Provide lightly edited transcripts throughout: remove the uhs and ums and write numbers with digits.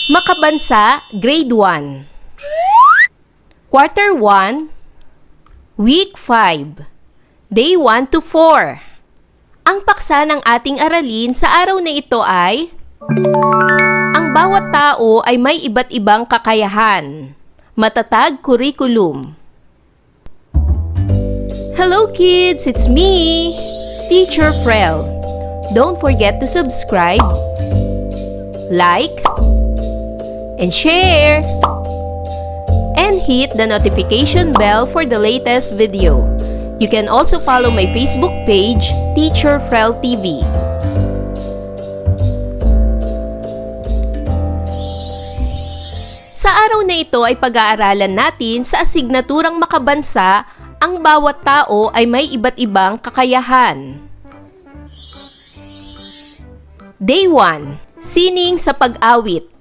Makabansa, Grade 1. Quarter 1, Week 5, Day 1 to 4. Ang paksa ng ating aralin sa araw na ito ay ang bawat tao ay may iba't ibang kakayahan. Matatag Curriculum. Hello kids, it's me, Teacher Frel. Don't forget to subscribe, like, and share, and hit the notification bell for the latest video. You can also follow my Facebook page, Teacher Frel TV. Sa araw na ito ay pag-aaralan natin sa asignaturang makabansa, ang bawat tao ay may iba't ibang kakayahan. Day 1, Sining sa Pag-awit.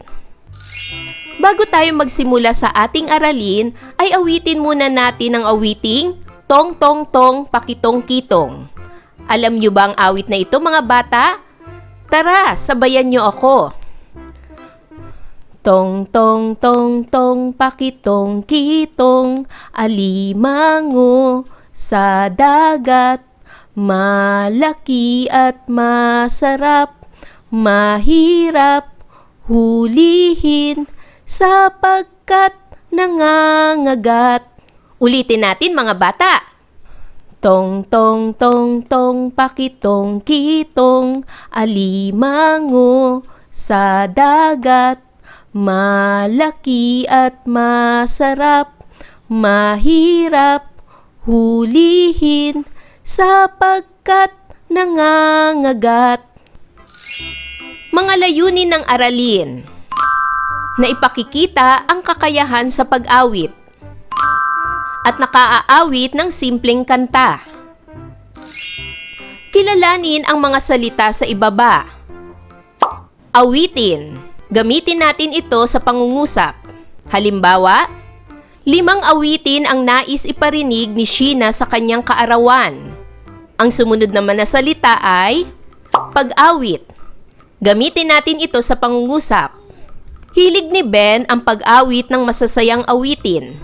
Bago tayo magsimula sa ating aralin, ay awitin muna natin ang awiting Tong Tong Tong Pakitong Kitong. Alam niyo ba ang awit na ito mga bata? Tara, sabayan niyo ako. Tong Tong Tong Tong Pakitong Kitong, alimango sa dagat, malaki at masarap, mahirap hulihin sapagkat nangangagat. Ulitin natin mga bata. Tong Tong Tong Tong Pakitong Kitong, alimango sa dagat, malaki at masarap, mahirap hulihin sapagkat nangangagat. Mga layunin ng aralin na ipakikita ang kakayahan sa pag-awit at nakaaawit ng simpleng kanta. Kilalanin ang mga salita sa ibaba. Awitin. Gamitin natin ito sa pangungusap. Halimbawa, 5 awitin ang nais iparinig ni Sheena sa kanyang kaarawan. Ang sumunod naman na salita ay pag-awit. Gamitin natin ito sa pangungusap. Hilig ni Ben ang pag-awit ng masasayang awitin.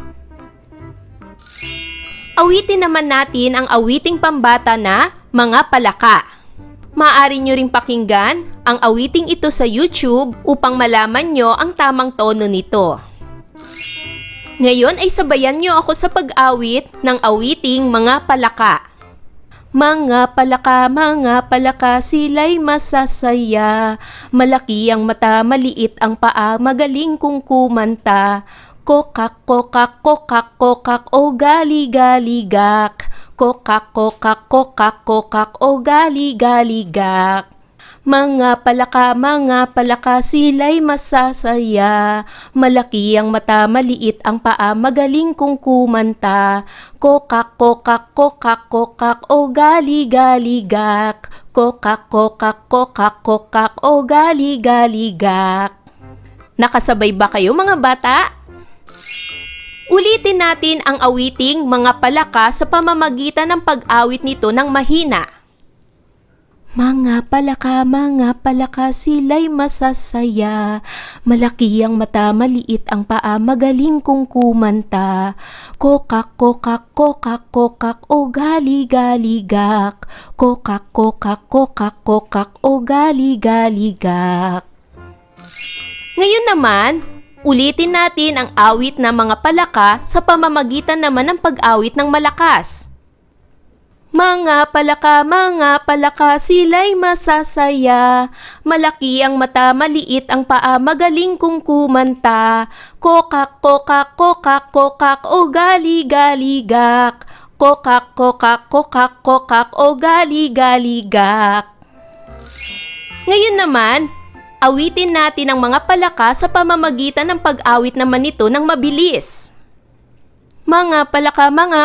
Awitin naman natin ang awiting pambata na Mga Palaka. Maaari nyo ring pakinggan ang awiting ito sa YouTube upang malaman nyo ang tamang tono nito. Ngayon ay sabayan nyo ako sa pag-awit ng awiting Mga Palaka. Mga palaka, sila'y masasaya. Malaki ang mata, maliit ang paa, magaling kung kumanta. Kokak, kokak, kokak, kokak, o gali-galigak. Kokak, kokak, kokak, kokak, o gali-galigak. Mga palaka, sila'y masasaya. Malaki ang mata, maliit ang paa, magaling kung kumanta. Kokak, kokak, kokak, kokak, o gali-galigak. Kokak, kokak, kokak, kokak, o gali-galigak. Nakasabay ba kayo mga bata? Ulitin natin ang awiting Mga Palaka sa pamamagitan ng pag-awit nito ng mahina. Mga palaka, sila'y masasaya. Malaki ang mata, maliit ang paa, magaling kung kumanta. Kokak, kokak, kokak, kokak, o gali-galigak. Kokak, kokak, kokak, kokak, o gali-galigak. Ngayon naman, ulitin natin ang awit na Mga Palaka sa pamamagitan naman ng pag-awit ng malakas. Mga palaka, sila'y masasaya. Malaki ang mata, maliit ang paa, magaling kung kumanta. Kokak, kokak, kokak, kokak, o gali-galigak. Kokak, kokak, kokak, kokak, o gali-galigak. Ngayon naman, awitin natin ang Mga Palaka sa pamamagitan ng pag-awit naman nito ng mabilis. Mga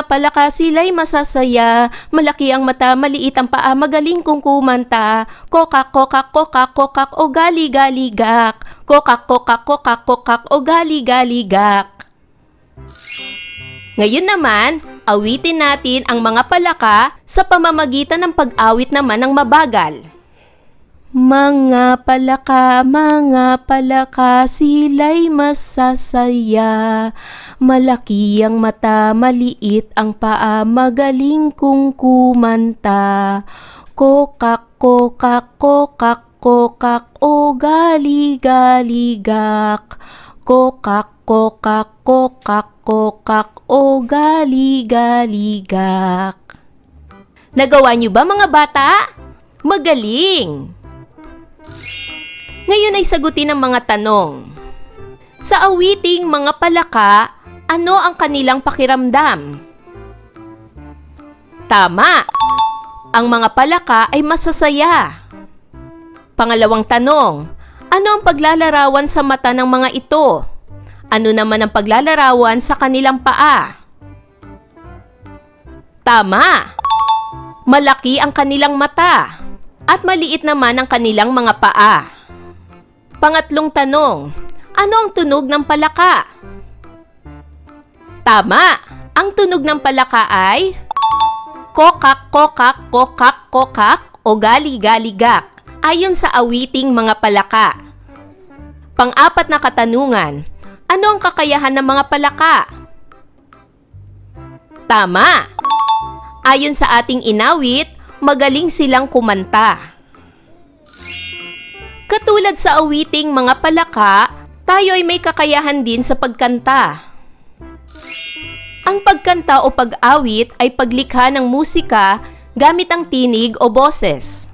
palaka, sila'y masasaya. Malaki ang mata, maliit ang paa, magaling kung kumanta. Kokak, kokak, kokak, kokak, o gali-galigak. Kokak, kokak, kokak, kokak, o gali-galigak. Ngayon naman, awitin natin ang Mga Palaka sa pamamagitan ng pag-awit naman ng mabagal. Mga palaka, sila'y masasaya. Malaki ang mata, maliit ang paa, magaling kung kumanta. Kokak, kokak, kokak, kokak, o gali-galigak. Kokak, kokak, kokak, kokak, o gali-galigak. Nagawa niyo ba mga bata? Magaling! Ngayon ay sagutin ang mga tanong. Sa awiting mga palaka, ano ang kanilang pakiramdam? Tama! Ang mga palaka ay masasaya. Pangalawang tanong, ano ang paglalarawan sa mata ng mga ito? Ano naman ang paglalarawan sa kanilang paa? Tama! Malaki ang kanilang mata at maliit naman ang kanilang mga paa. Pangatlong tanong, ano ang tunog ng palaka? Tama! Ang tunog ng palaka ay kokak, kokak, kokak, kokak o gali-galigak ayon sa awiting mga palaka. Pang-apat na katanungan, ano ang kakayahan ng mga palaka? Tama! Ayon sa ating inawit, magaling silang kumanta. Katulad sa awiting mga palaka, tayo ay may kakayahan din sa pagkanta. Ang pagkanta o pag-awit ay paglikha ng musika gamit ang tinig o boses.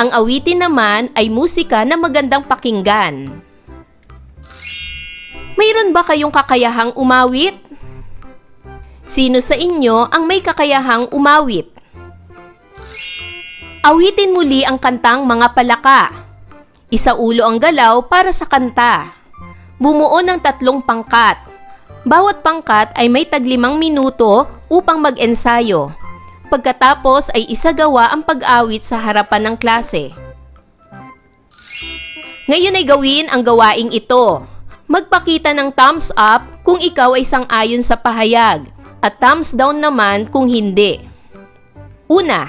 Ang awitin naman ay musika na magandang pakinggan. Mayroon ba kayong kakayahang umawit? Sino sa inyo ang may kakayahang umawit? Awitin muli ang kantang mga palaka. Isaulo ang galaw para sa kanta. Bumuo ng 3 pangkat. Bawat pangkat ay may tag-5 minuto upang mag-ensayo. Pagkatapos ay isagawa ang pag-awit sa harapan ng klase. Ngayon ay gawin ang gawaing ito. Magpakita ng thumbs up kung ikaw ay sang-ayon sa pahayag at thumbs down naman kung hindi. Una,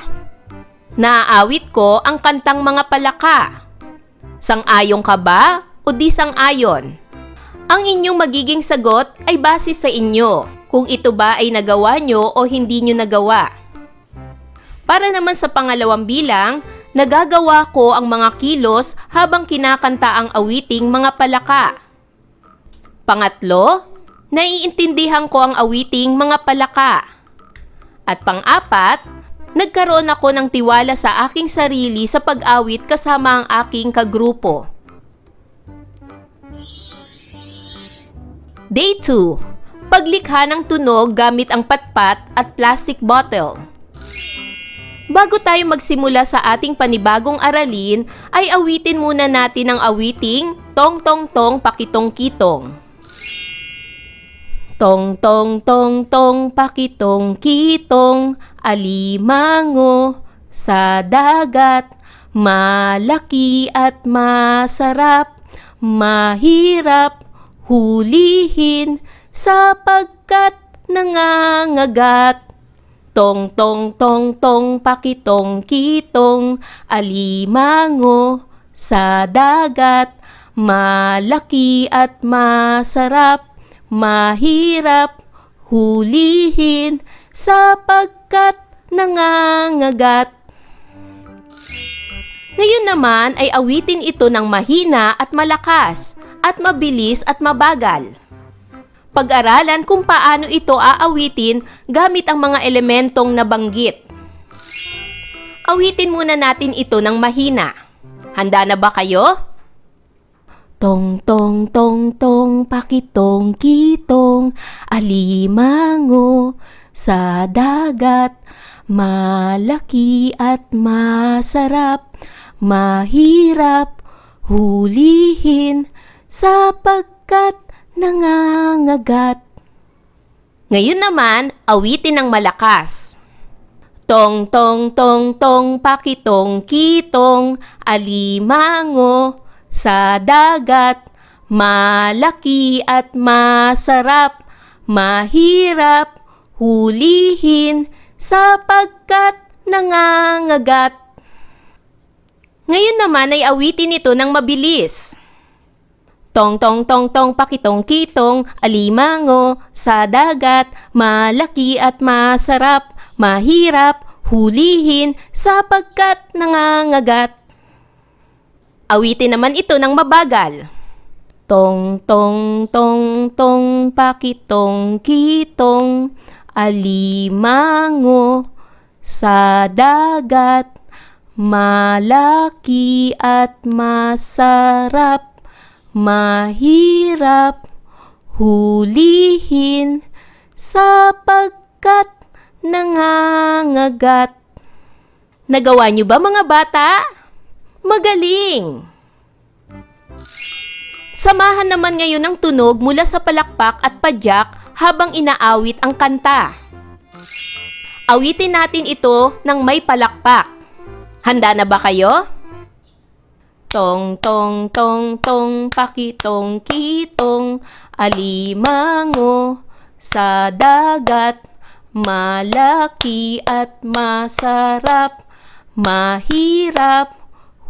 naaawit ko ang kantang mga palaka. Sang-ayon ka ba o di sang-ayon? Ang inyong magiging sagot ay base sa inyo kung ito ba ay nagawa nyo o hindi nyo nagawa. Para naman sa pangalawang bilang, nagagawa ko ang mga kilos habang kinakanta ang awiting mga palaka. Pangatlo, naiintindihan ko ang awiting mga palaka. At pang-apat, nagkaroon ako ng tiwala sa aking sarili sa pag-awit kasama ang aking kagrupo. Day 2. Paglikha ng tunog gamit ang patpat at plastic bottle. Bago tayo magsimula sa ating panibagong aralin, ay awitin muna natin ang awiting Tong Tong Tong Pakitong Kitong. Tong tong tong tong pakitong kitong, alimango sa dagat, malaki at masarap, mahirap hulihin sapagkat nangangagat. Tong tong tong tong pakitong kitong, alimango sa dagat, malaki at masarap, mahirap hulihin sapagkat nangangagat. Ngayon naman ay awitin ito ng mahina at malakas, at mabilis at mabagal. Pag-aralan kung paano ito aawitin gamit ang mga elementong nabanggit. Awitin muna natin ito ng mahina. Handa na ba kayo? Tong tong tong tong pakitong kitong, alimango sa dagat, malaki at masarap, mahirap hulihin sapagkat nangangagat. Ngayon naman, awitin ng malakas. Tong tong tong tong pakitong kitong, alimango sa dagat, malaki at masarap, mahirap hulihin sapagkat nangangagat. Ngayon naman ay awitin ito ng mabilis. Tong tong tong tong pakitong kitong, alimango sa dagat, malaki at masarap, mahirap hulihin sapagkat nangangagat. Awitin naman ito ng mabagal. Tong tong tong tong pakitong kitong, alimango sa dagat, malaki at masarap, mahirap hulihin sapagkat nangangagat. Nagawa niyo ba mga bata? Magaling! Samahan naman ngayon ng tunog mula sa palakpak at padyak habang inaawit ang kanta. Awitin natin ito ng may palakpak. Handa na ba kayo? Tong tong tong tong pakitong kitong, alimango sa dagat, malaki at masarap, mahirap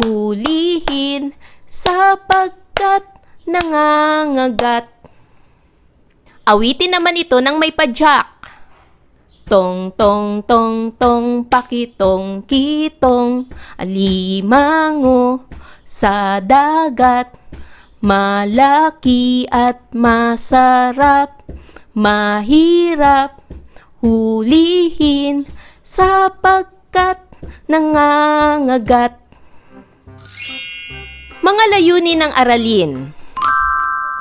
hulihin sapagkat nangangagat. Awitin naman ito ng may padyak. Tong tong tong tong pakitong kitong, alimango sa dagat, malaki at masarap, mahirap hulihin sapagkat nangangagat. Mga layunin ng aralin.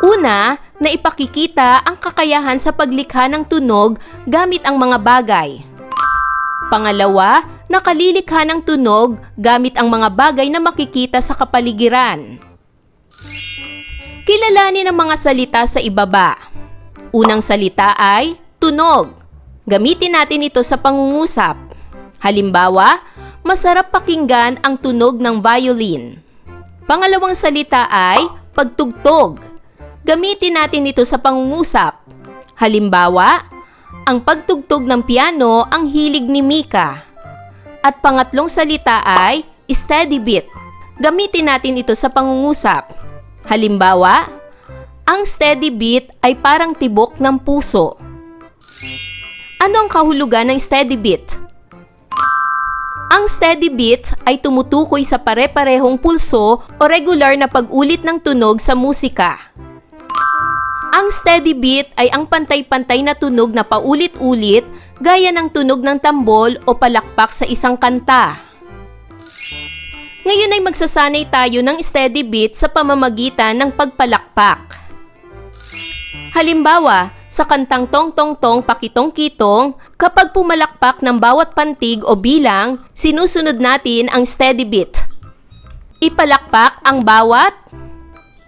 Una, na ipakikita ang kakayahan sa paglikha ng tunog gamit ang mga bagay. Pangalawa, nakalilikha ng tunog gamit ang mga bagay na makikita sa kapaligiran. Kilalanin ang mga salita sa ibaba. Unang salita ay tunog. Gamitin natin ito sa pangungusap. Halimbawa, masarap pakinggan ang tunog ng violin. Pangalawang salita ay pagtugtog. Gamitin natin ito sa pangungusap. Halimbawa, ang pagtugtog ng piano ang hilig ni Mika. At pangatlong salita ay steady beat. Gamitin natin ito sa pangungusap. Halimbawa, ang steady beat ay parang tibok ng puso. Ano ang kahulugan ng steady beat? Ang steady beat ay tumutukoy sa pare-parehong pulso o regular na pag-ulit ng tunog sa musika. Ang steady beat ay ang pantay-pantay na tunog na paulit-ulit gaya ng tunog ng tambol o palakpak sa isang kanta. Ngayon ay magsasanay tayo ng steady beat sa pamamagitan ng pagpalakpak. Halimbawa, sa kantang Tong Tong Tong Pakitong Kitong, kapag pumalakpak ng bawat pantig o bilang, sinusunod natin ang steady beat. Ipalakpak ang bawat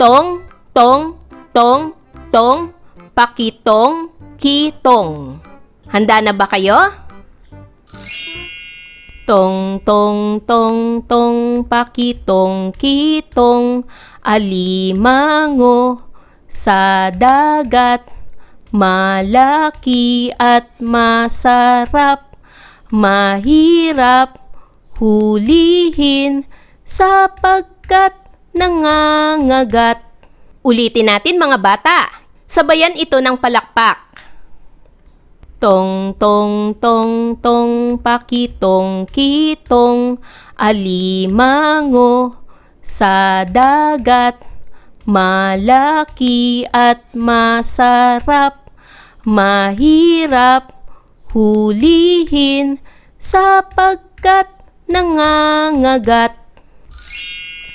tong, tong, tong, tong, pakitong, kitong. Handa na ba kayo? Tong, tong, tong, tong, pakitong, kitong, alimango sa dagat, malaki at masarap, mahirap hulihin sapagkat nangangagat. Ulitin natin mga bata. Sabayan ito ng palakpak. Tong tong tong tong pakitong kitong, alimango sa dagat, malaki at masarap, mahirap hulihin sapagkat nangangagat.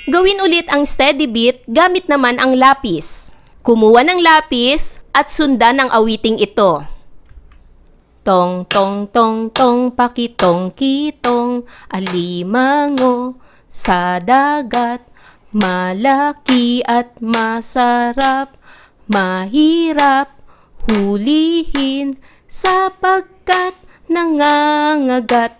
Gawin ulit ang steady beat gamit naman ang lapis. Kumuha ng lapis at sundan ang awiting ito. Tong tong tong tong pakitong kitong, alimango sa dagat, malaki at masarap, mahirap hulihin sapagkat nangangagat.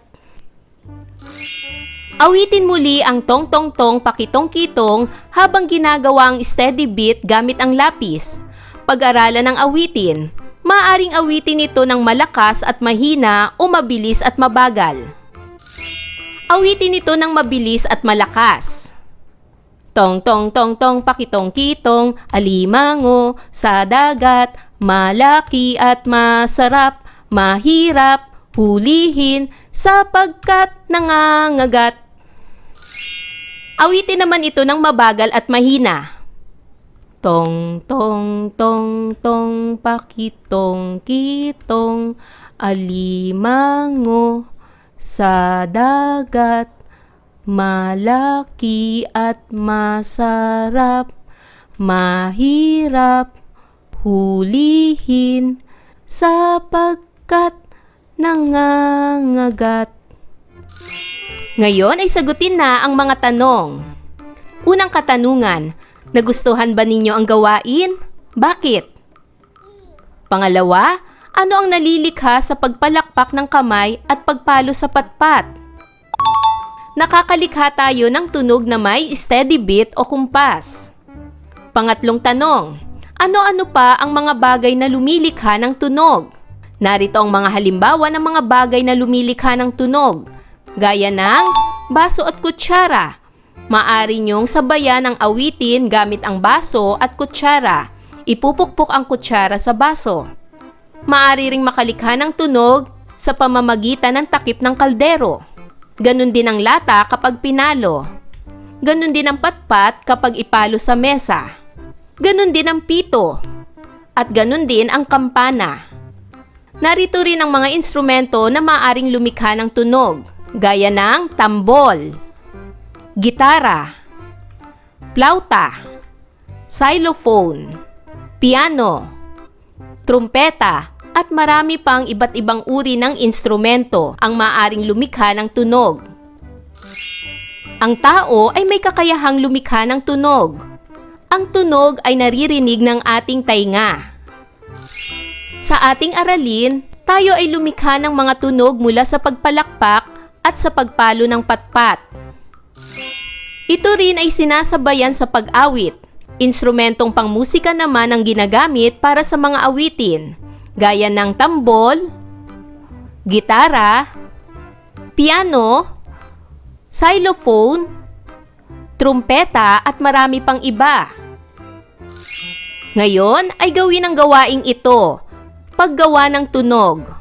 Awitin muli ang Tong Tong Tong Pakitong Kitong habang ginagawa ang steady beat gamit ang lapis. Pag-aralan ng awitin, maaaring awitin ito ng malakas at mahina o mabilis at mabagal. Awitin ito ng mabilis at malakas. Tong tong tong tong pakitong kitong, alimango sa dagat, malaki at masarap, mahirap hulihin sapagkat nangangagat. Awitin naman ito ng mabagal at mahina. Tong tong tong tong pakitong kitong, alimango sa dagat, malaki at masarap, mahirap hulihin sapagkat nangangagat. Ngayon ay sagutin na ang mga tanong. Unang katanungan, nagustuhan ba ninyo ang gawain? Bakit? Pangalawa, ano ang nalilikha sa pagpalakpak ng kamay at pagpalo sa patpat? Nakakalikha tayo ng tunog na may steady beat o kumpas. Pangatlong tanong, ano-ano pa ang mga bagay na lumilikha ng tunog? Narito ang mga halimbawa ng mga bagay na lumilikha ng tunog. Gaya ng baso at kutsara. Maaari niyong sabayan ang awitin gamit ang baso at kutsara. Ipupukpok ang kutsara sa baso. Maaari ring makalikha ng tunog sa pamamagitan ng takip ng kaldero. Ganon din ang lata kapag pinalo. Ganon din ang patpat kapag ipalo sa mesa. Ganon din ang pito. At ganon din ang kampana. Narito rin ang mga instrumento na maaaring lumikha ng tunog. Gaya ng tambol, gitara, plauta, xylophone, piano, trumpeta, at marami pang iba't ibang uri ng instrumento ang maaaring lumikha ng tunog. Ang tao ay may kakayahang lumikha ng tunog. Ang tunog ay naririnig ng ating tainga. Sa ating aralin, tayo ay lumikha ng mga tunog mula sa pagpalakpak at sa pagpalo ng patpat. Ito rin ay sinasabayan sa pag-awit. Instrumentong pangmusika naman ang ginagamit para sa mga awitin, gaya ng tambol, gitara, piano, xylophone, trumpeta at marami pang iba. Ngayon ay gawin ang gawaing ito, paggawa ng tunog.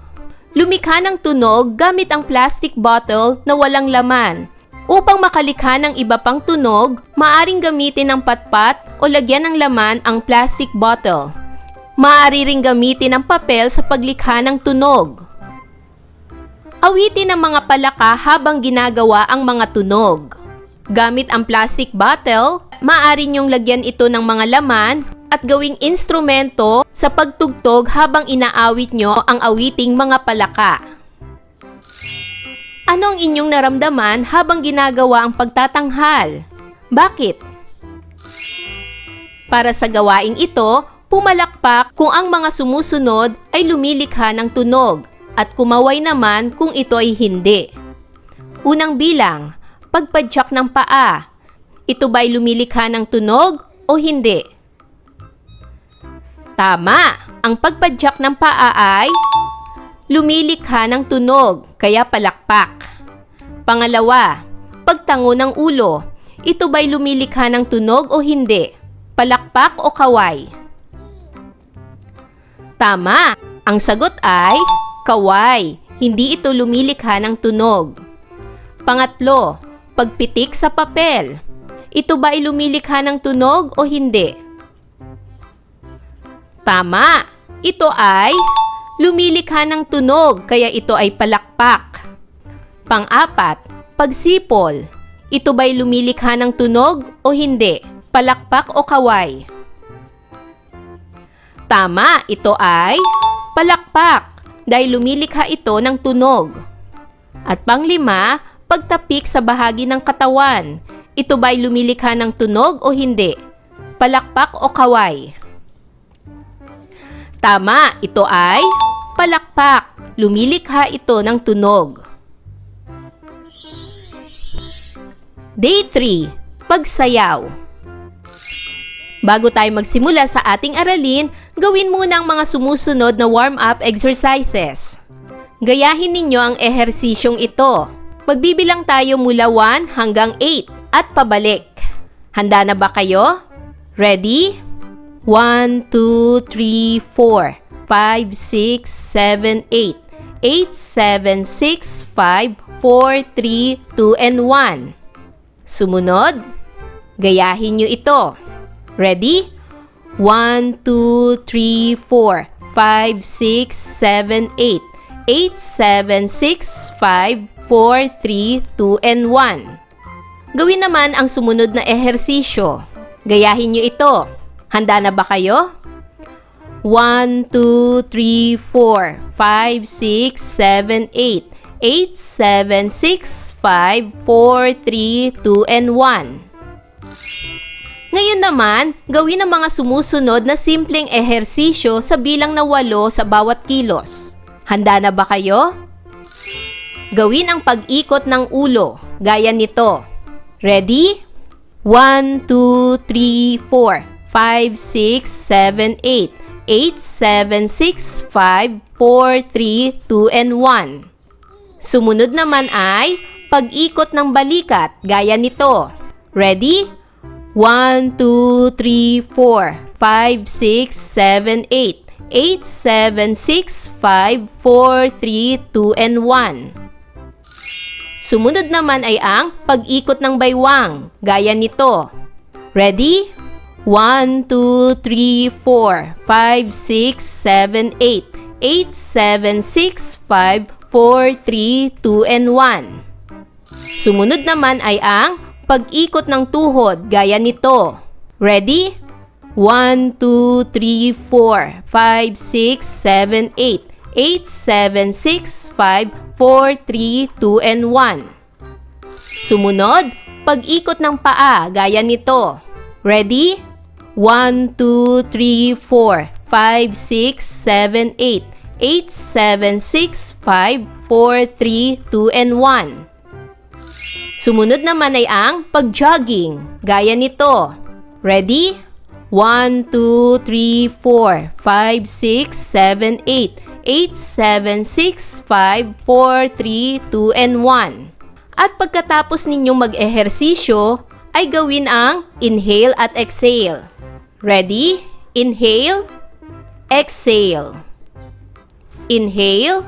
Lumikha ng tunog gamit ang plastic bottle na walang laman. Upang makalikha ng iba pang tunog, maaring gamitin ang patpat o lagyan ng laman ang plastic bottle. Maaari ring gamitin ang papel sa paglikha ng tunog. Awitin ang mga palaka habang ginagawa ang mga tunog. Gamit ang plastic bottle, maaari niyong lagyan ito ng mga laman at gawing instrumento sa pagtugtog habang inaawit nyo ang awiting mga palaka. Ano ang inyong naramdaman habang ginagawa ang pagtatanghal? Bakit? Para sa gawaing ito, pumalakpak kung ang mga sumusunod ay lumilikha ng tunog at kumaway naman kung ito ay hindi. Unang bilang, pagpadyak ng paa. Ito ba ay lumilikha ng tunog o hindi? Tama! Ang pagpadyak ng paa ay lumilikha ng tunog, kaya palakpak. Pangalawa, pagtango ng ulo. Ito ba'y lumilikha ng tunog o hindi? Palakpak o kaway? Tama! Ang sagot ay kaway. Hindi ito lumilikha ng tunog. Pangatlo, pagpitik sa papel. Ito ba'y lumilikha ng tunog o hindi? Tama! Ito ay lumilikha ng tunog, kaya ito ay palakpak. Pang-apat, pagsipol. Ito ba'y lumilikha ng tunog o hindi? Palakpak o kaway? Tama! Ito ay palakpak, dahil lumilikha ito ng tunog. At pang-lima, pagtapik sa bahagi ng katawan. Ito ba'y lumilikha ng tunog o hindi? Palakpak o kaway? Tama, ito ay palakpak. Lumilikha ito ng tunog. Day 3. Pagsayaw. Bago tayo magsimula sa ating aralin, gawin muna ang mga sumusunod na warm-up exercises. Gayahin ninyo ang ehersisyong ito. Magbibilang tayo mula 1 hanggang 8 at pabalik. Handa na ba kayo? Ready? 1, 2, 3, 4, 5, 6, 7, 8. 8, 7, 6, 5, 4, 3, 2, and 1. Sumunod, gayahin nyo ito. Ready? 1, 2, 3, 4, 5, 6, 7, 8. 8, 7, 6, 5, 4, 3, 2, and 1. Gawin naman ang sumunod na ehersisyo. Gayahin nyo ito. Handa na ba kayo? 1, 2, 3, 4, 5, 6, 7, 8. 8, 7, 6, 5, 4, 3, 2, and 1. Ngayon naman, gawin ang mga sumusunod na simpleng ehersisyo sa bilang na 8 sa bawat kilos. Handa na ba kayo? Gawin ang pag-ikot ng ulo, gaya nito. Ready? 1, 2, 3, 4, 5, 6, 7, 8. 8, 7, 6, 5, 4, 3, 2, and 1. Sumunod naman ay pag-ikot ng balikat, gaya nito. Ready? 1, 2, 3, 4, 5, 6, 7, 8. 8, 7, 6, 5, 4, 3, 2, and 1. Sumunod naman ay ang pag-ikot ng baywang, gaya nito. Ready? 1, 2, 3, 4, 5, 6, 7, 8. 8, 7, 6, 5, 4, 3, 2, and 1. Sumunod naman ay ang pag-ikot ng tuhod, gaya nito. Ready? 1, 2, 3, 4, 5, 6, 7, 8. 8, 7, 6, 5, 4, 3, 2, and 1. Sumunod, pag-ikot ng paa, gaya nito. Ready? 1, 2, 3, 4, 5, 6, 7, 8. 8, 7, 6, 5, 4, 3, 2, and 1. Sumunod naman ay ang pag-jogging, gaya nito. Ready? 1, 2, 3, 4, 5, 6, 7, 8. 8, 7, 6, 5, 4, 3, 2, and 1. At pagkatapos ninyong mag-ehersisyo, ay gawin ang inhale at exhale. Ready? Inhale, exhale. Inhale,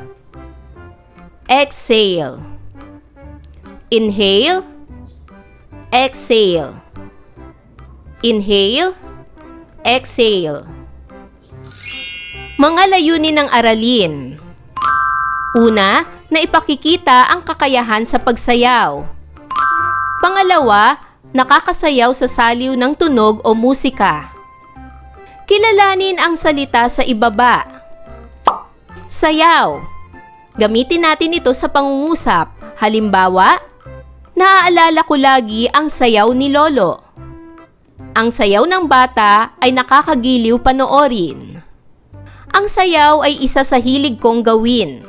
exhale. Inhale, exhale. Inhale, exhale. Mga layunin ng aralin. Una, na ipakikita ang kakayahan sa pagsayaw. Pangalawa, nakakasayaw sa saliw ng tunog o musika. Kilalanin ang salita sa ibaba. Sayaw. Gamitin natin ito sa pangungusap. Halimbawa, naaalala ko lagi ang sayaw ni Lolo. Ang sayaw ng bata ay nakakagiliw panoorin. Ang sayaw ay isa sa hilig kong gawin.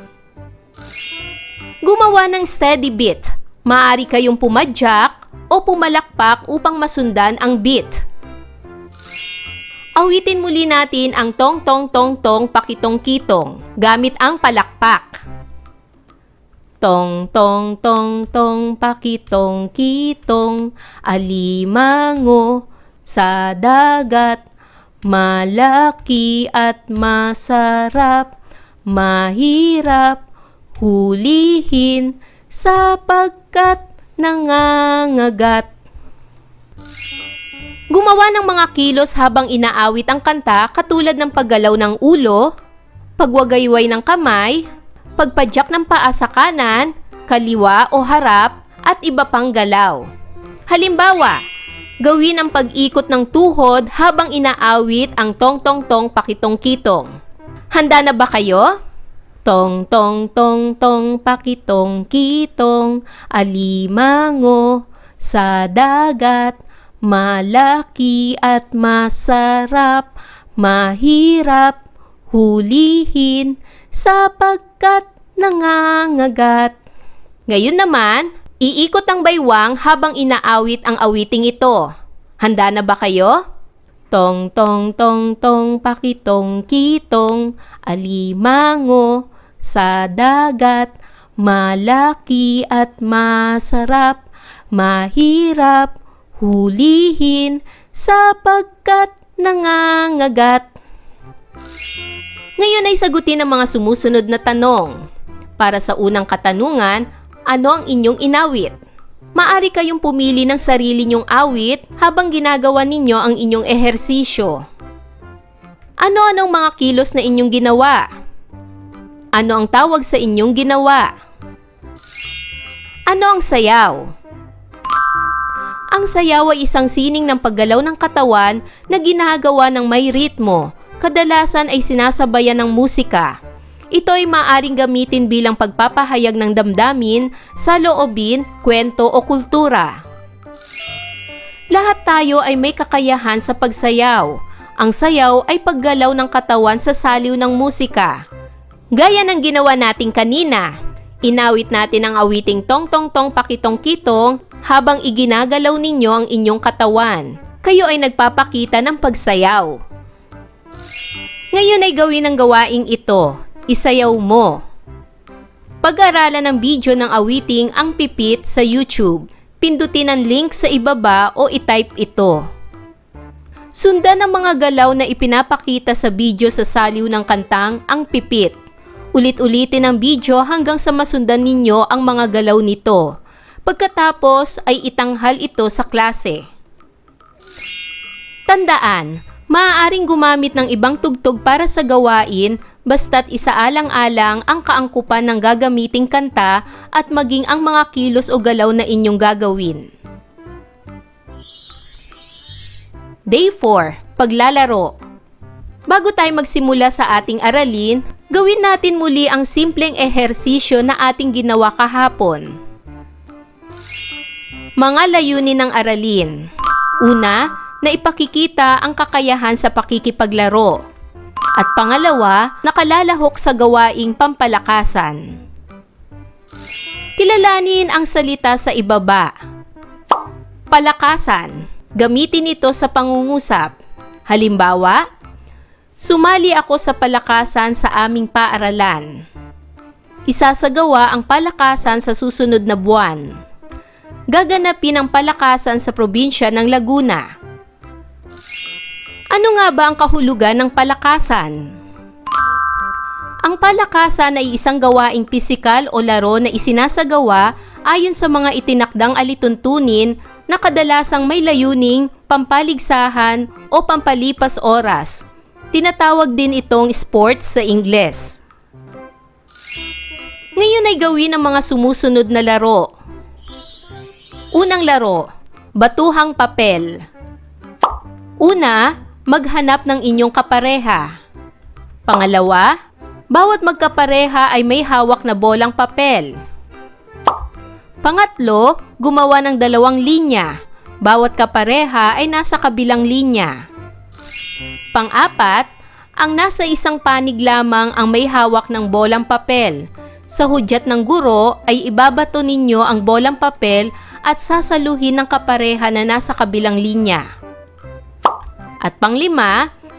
Gumawa ng steady beat. Maaari kayong pumadyak o pumalakpak upang masundan ang beat. Awitin muli natin ang tong tong tong tong pakitong kitong gamit ang palakpak. Tong tong tong tong pakitong kitong, alimango sa dagat, malaki at masarap, mahirap hulihin sapagkat nangangagat. Gumawa ng mga kilos habang inaawit ang kanta katulad ng paggalaw ng ulo, pagwagayway ng kamay, pagpadyak ng paa sa kanan, kaliwa o harap, at iba pang galaw. Halimbawa, gawin ang pag-ikot ng tuhod habang inaawit ang tong-tong-tong pakitong-kitong. Handa na ba kayo? Tong-tong-tong-tong pakitong-kitong, alimango sa dagat, malaki at masarap, mahirap hulihin sapagkat nangangagat. Ngayon naman, iikot ang baywang habang inaawit ang awiting ito. Handa na ba kayo? Tong tong tong tong pakitong kitong, alimango sa dagat, malaki at masarap, mahirap hulihin sapagkat nangangagat. Ngayon ay sagutin ang mga sumusunod na tanong. Para sa unang katanungan, ano ang inyong inawit? Maari kayong pumili ng sarili nyong awit habang ginagawa ninyo ang inyong ehersisyo. Ano-anong mga kilos na inyong ginawa? Ano ang tawag sa inyong ginawa? Ano ang sayaw? Ang sayaw ay isang sining ng paggalaw ng katawan na ginagawa ng may ritmo. Kadalasan ay sinasabayan ng musika. Ito ay maaaring gamitin bilang pagpapahayag ng damdamin, saloobin, kwento o kultura. Lahat tayo ay may kakayahan sa pagsayaw. Ang sayaw ay paggalaw ng katawan sa saliw ng musika. Gaya ng ginawa natin kanina, inawit natin ang awiting tong tong tong pakitong kitong habang iginagalaw ninyo ang inyong katawan. Kayo ay nagpapakita ng pagsayaw. Ngayon ay gawin ang gawaing ito. Isayaw mo. Pag-aralan ng video ng awiting Ang Pipit sa YouTube. Pindutin ang link sa ibaba o i-type ito. Sundan ang mga galaw na ipinapakita sa video sa saliw ng kantang Ang Pipit. Ulit-ulitin ang video hanggang sa masundan ninyo ang mga galaw nito. Pagkatapos ay itanghal ito sa klase. Tandaan, maaaring gumamit ng ibang tugtog para sa gawain basta't isaalang-alang ang kaangkupan ng gagamiting kanta at maging ang mga kilos o galaw na inyong gagawin. Day 4. Paglalaro. Bago tayo magsimula sa ating aralin, gawin natin muli ang simpleng ehersisyo na ating ginawa kahapon. Mga layunin ng aralin. Una, na ipakikita ang kakayahan sa pakikipaglaro. At pangalawa, nakalalahok sa gawaing pampalakasan. Kilalanin ang salita sa ibaba. Palakasan. Gamitin ito sa pangungusap. Halimbawa, sumali ako sa palakasan sa aming paaralan. Isasagawa ang palakasan sa susunod na buwan. Gaganapin ang palakasan sa probinsya ng Laguna. Ano nga ba ang kahulugan ng palakasan? Ang palakasan ay isang gawaing pisikal o laro na isinasagawa ayon sa mga itinakdang alituntunin na kadalasang may layuning pampaligsahan o pampalipas oras. Tinatawag din itong sports sa Ingles. Ngayon ay gawin ang mga sumusunod na laro. Unang laro, batuhang papel. Una, maghanap ng inyong kapareha. Pangalawa, bawat magkapareha ay may hawak na bolang papel. Pangatlo, gumawa ng 2 linya. Bawat kapareha ay nasa kabilang linya. Pang-apat, ang nasa isang panig lamang ang may hawak ng bolang papel. Sa hudyat ng guro ay ibabato ninyo ang bolang papel at sasaluhin ng kapareha na nasa kabilang linya. At pang-5,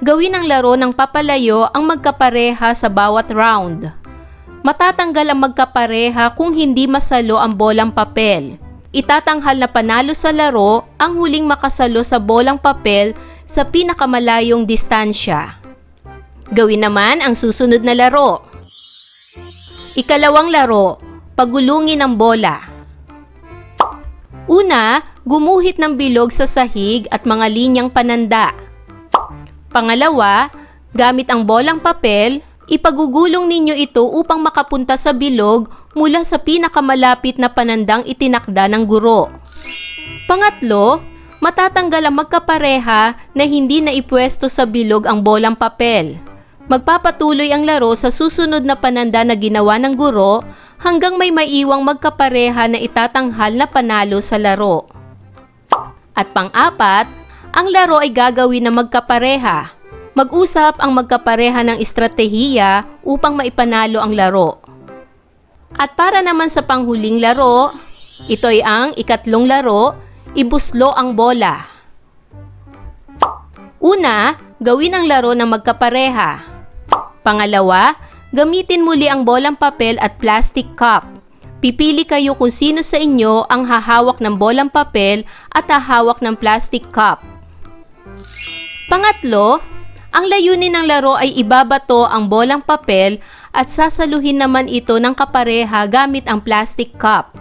gawin ang laro ng papalayo ang magkapareha sa bawat round. Matatanggal ang magkapareha kung hindi masalo ang bolang papel. Itatanghal na panalo sa laro ang huling makasalo sa bolang papel sa pinakamalayong distansya. Gawin naman ang susunod na laro. Ikalawang laro, pagulungin ang bola. Una, gumuhit ng bilog sa sahig at mga linyang pananda. Pangalawa, gamit ang bolang papel, ipagugulong ninyo ito upang makapunta sa bilog mula sa pinakamalapit na panandang itinakda ng guro. Pangatlo, matatanggal ang magkapareha na hindi na ipwesto sa bilog ang bolang papel. Magpapatuloy ang laro sa susunod na pananda na ginawa ng guro hanggang may maiwang magkapareha na itatanghal na panalo sa laro. At pang-apat, ang laro ay gagawin na magkapareha. Mag-usap ang magkapareha ng estratehiya upang maipanalo ang laro. At para naman sa panghuling laro, ito ay ang ikatlong laro, ibuslo ang bola. Una, gawin ang laro ng magkapareha. Pangalawa, gamitin muli ang bolang papel at plastic cup. Pipili kayo kung sino sa inyo ang hahawak ng bolang papel at hahawak ng plastic cup. Pangatlo, ang layunin ng laro ay ibabato ang bolang papel at sasaluhin naman ito ng kapareha gamit ang plastic cup.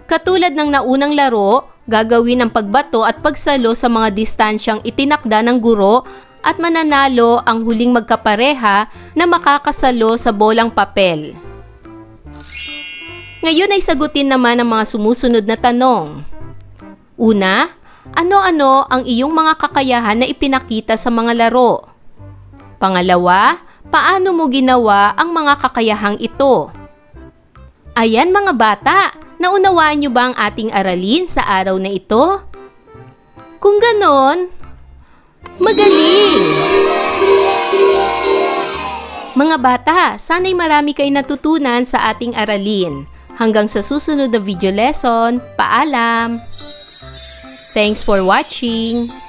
Katulad ng naunang laro, gagawin ang pagbato at pagsalo sa mga distansyang itinakda ng guro at mananalo ang huling magkapareha na makakasalo sa bolang papel. Ngayon ay sagutin naman ang mga sumusunod na tanong. Una, ano-ano ang iyong mga kakayahan na ipinakita sa mga laro? Pangalawa, paano mo ginawa ang mga kakayahang ito? Ayan mga bata, naunawaan niyo ba ang ating aralin sa araw na ito? Kung ganon, magaling! Mga bata, sana'y marami kayo natutunan sa ating aralin. Hanggang sa susunod na video lesson, paalam! Thanks for watching!